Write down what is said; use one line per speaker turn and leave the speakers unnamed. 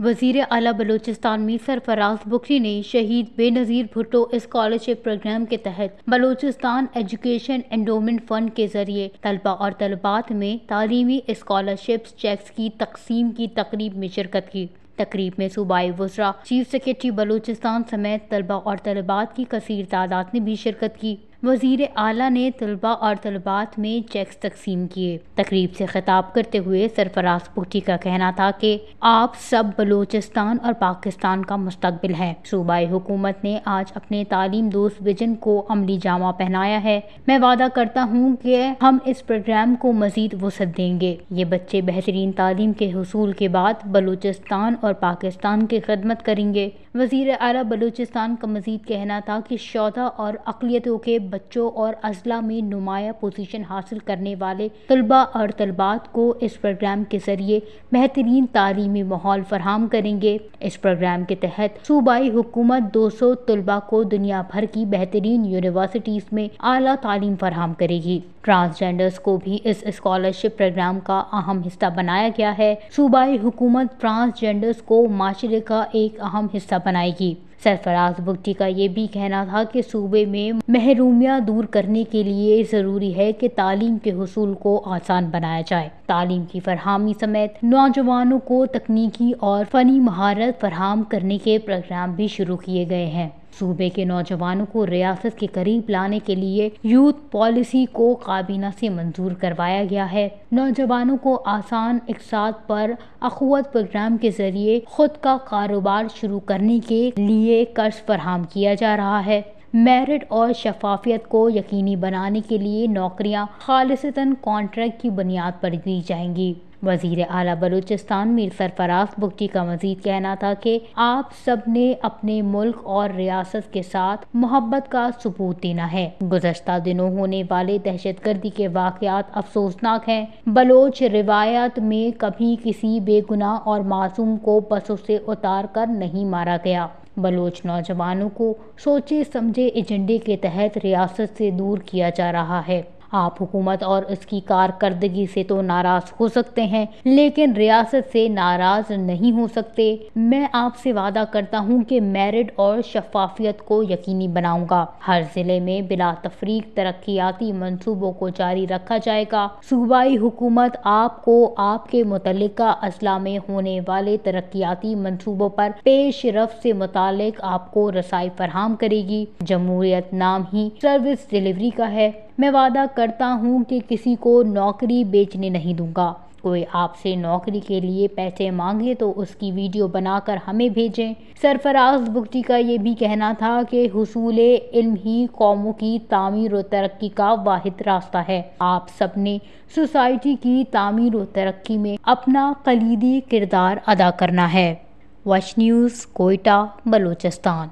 वज़ीर आला बलूचिस्तान मीर सरफराज बुखरी ने शहीद बेनज़ीर भुट्टो स्कॉलरशिप प्रोग्राम के तहत बलूचिस्तान एजुकेशन एंडोमेंट फंड के जरिए तलबा और तलबात में तालीमी स्कॉलरशिप चेक्स की तकसीम की तकरीब में शिरकत की। तकरीब में सूबाई वज़रा, चीफ सेक्रेटरी बलूचिस्तान समेत तलबा और तलबात की कसीर तादाद ने भी शिरकत की। वज़ीर आला ने तलबा और तलबात में चेक्स तकसीम किए। तकरीब से खिताब करते हुए सरफराज बुखरी का कहना था कि आप सब बलूचिस्तान और पाकिस्तान का मुस्तकबिल हैं। सूबाई हुकूमत ने आज अपने तालीम दोस्त विजन को अमली जामा पहनाया है। मैं वादा करता हूँ कि हम इस प्रोग्राम को मजीद वसअत देंगे। ये बच्चे बेहतरीन तालीम के हुसूल के बाद बलूचिस्तान और पाकिस्तान की खिदमत करेंगे। वज़ीर आला बलूचिस्तान का मजीद कहना था कि शौदा और अक़लियतों के बच्चों और अज़ला में नुमाया पोजीशन हासिल करने वाले तलबा और तलबात को इस प्रोग्राम के जरिए बेहतरीन तालीमी माहौल फराहम करेंगे। इस प्रोग्राम के तहत सूबाई हुकूमत 200 तलबा को दुनिया भर की बेहतरीन यूनिवर्सिटीज़ में आला तालीम फराहम करेगी। ट्रांसजेंडर्स को भी इस स्कॉलरशिप प्रोग्राम का अहम हिस्सा बनाया गया है। सूबाई हुकूमत ट्रांसजेंडर्स को माशरे का एक अहम हिस्सा बनाएगी। सरफराज बुखरी का ये भी कहना था कि सूबे में महरूमियाँ दूर करने के लिए ज़रूरी है कि तालीम के हुसूल को आसान बनाया जाए। तालीम की फरहमी समेत नौजवानों को तकनीकी और फ़नी महारत फराहम करने के प्रोग्राम भी शुरू किए गए हैं। सूबे के नौजवानों को रियासत के करीब लाने के लिए यूथ पॉलिसी को काबीना से मंजूर करवाया गया है। नौजवानों को आसान इक़्तिसाद पर अख़ुवत प्रोग्राम के जरिए खुद का कारोबार शुरू करने के लिए कर्ज फराहम किया जा रहा है। मेरिट और शफाफियत को यकीनी बनाने के लिए नौकरियां खालिसतन कॉन्ट्रैक्ट की बुनियाद पर दी जाएंगी। वज़ीर आला बलूचिस्तान मीर सरफराज बुखरी का मजीद कहना था कि आप सब ने अपने मुल्क और रियासत के साथ मोहब्बत का सबूत देना है। गुज़श्ता दिनों होने वाले दहशतगर्दी के वाक़यात अफसोसनाक हैं। बलोच रिवायत में कभी किसी बेगुनाह और मासूम को बसों से उतार कर नहीं मारा गया। बलोच नौजवानों को सोचे समझे एजेंडे के तहत रियासत से दूर किया जा रहा है। आप हुकूमत और उसकी कारकर्दगी से तो नाराज हो सकते हैं, लेकिन रियासत से नाराज नहीं हो सकते। मैं आपसे वादा करता हूं कि मेरिट और शफाफियत को यकीनी बनाऊंगा। हर जिले में बिला तफरीक तरक्याती मंसूबों को जारी रखा जाएगा। सूबाई हुकूमत आपको आपके मुतल्लिका अजला में होने वाले तरक्याती मंसूबों पर पेश रफ्त से मुतालिक आपको रसाई फराहम करेगी। जमहूरियत नाम ही सर्विस डिलीवरी का है। मैं वादा करता हूँ कि किसी को नौकरी बेचने नहीं दूंगा। कोई आपसे नौकरी के लिए पैसे मांगे तो उसकी वीडियो बनाकर हमें भेजें। सरफराज बुखरी का ये भी कहना था कि हुसूले इल्म ही कौमों की तामीर और तरक्की का वाहिद रास्ता है। आप सब ने सोसाइटी की तामीर और तरक्की में अपना कलीदी किरदार अदा करना है। वश न्यूज़, कोयटा, बलूचिस्तान।